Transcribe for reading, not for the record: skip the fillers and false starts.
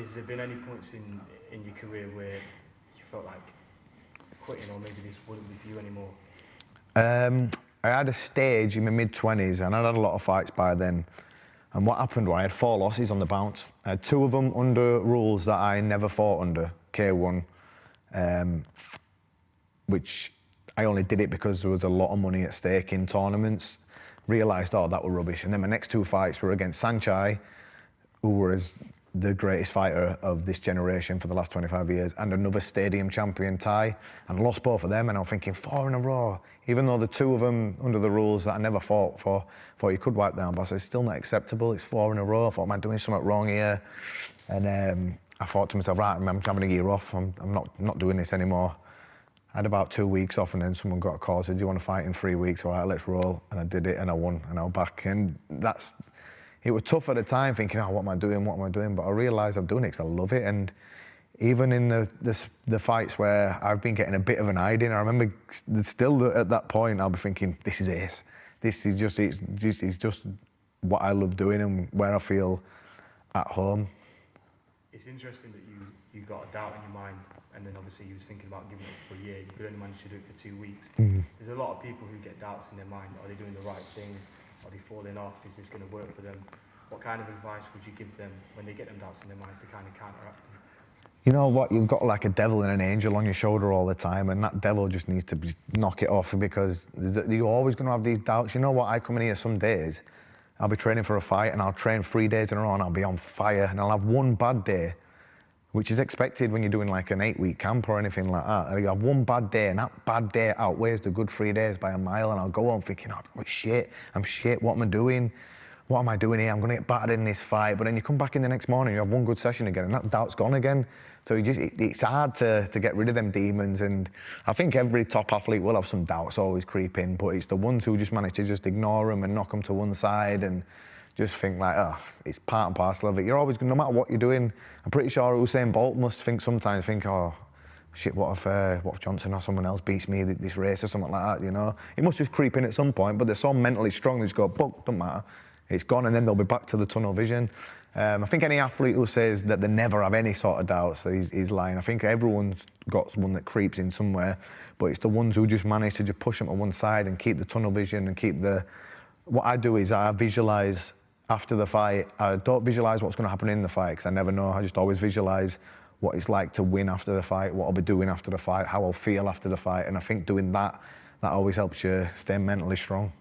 Has there been any points in your career where you felt like quitting, or maybe this wouldn't be for you anymore? I had a stage in my mid-20s and I'd had a lot of fights by then. And what happened was I had 4 losses on the bounce. I had 2 of them under rules that I never fought under, K1, which I only did it because there was a lot of money at stake in tournaments. Realised, oh, that were rubbish. And then my next 2 fights were against Sanchai, who was the greatest fighter of this generation for the last 25 years, and another stadium champion, Thai, and I lost both of them, and I'm thinking 4 in a row, even though the 2 of them under the rules that I never fought for, thought you could wipe down, but I said, it's still not acceptable, it's 4 in a row, I thought, am I doing something wrong here? And I thought to myself, right, I'm having a year off, I'm not doing this anymore. I had about 2 weeks off, and then someone got a call, said, do you want to fight in 3 weeks? All right, let's roll, and I did it, and I won, and I was back, and it was tough at the time, thinking, oh, what am I doing? But I realised I'm doing it because I love it. And even in the fights where I've been getting a bit of an hiding, I remember still at that point, I'll be thinking, this is ace. This is it's just what I love doing and where I feel at home. It's interesting that you got a doubt in your mind, and then obviously you was thinking about giving it for a year. You could only manage to do it for 2 weeks. There's a lot of people who get doubts in their mind. Are they doing the right thing? Are they falling off? Is this going to work for them? What kind of advice would you give them when they get them doubts in their minds to kind of counteract them? You know what? You've got like a devil and an angel on your shoulder all the time, and that devil just needs to knock it off, because you're always going to have these doubts. You know what? I come in here some days, I'll be training for a fight, and I'll train 3 days in a row, and I'll be on fire, and I'll have one bad day, which is expected when you're doing like an 8-week camp or anything like that. And you have one bad day, and that bad day outweighs the good 3 days by a mile, and I'll go home thinking, oh, I'm shit, what am I doing? What am I doing here? I'm going to get battered in this fight. But then you come back in the next morning, you have one good session again, and that doubt's gone again. So it's hard to get rid of them demons, and I think every top athlete will have some doubts always creep in, but it's the ones who just manage to just ignore them and knock them to one side and just think like, oh, it's part and parcel of it. You're always, no matter what you're doing, I'm pretty sure Usain Bolt must sometimes think, oh, shit, what if Johnson or someone else beats me this race or something like that, you know? It must just creep in at some point, but they're so mentally strong, they just go, but doesn't matter, it's gone, and then they'll be back to the tunnel vision. I think any athlete who says that they never have any sort of doubts, he's lying. I think everyone's got one that creeps in somewhere, but it's the ones who just manage to just push them to one side and keep the tunnel vision and keep what I do is I visualise after the fight. I don't visualise what's going to happen in the fight because I never know. I just always visualise what it's like to win after the fight, what I'll be doing after the fight, how I'll feel after the fight. And I think doing that always helps you stay mentally strong.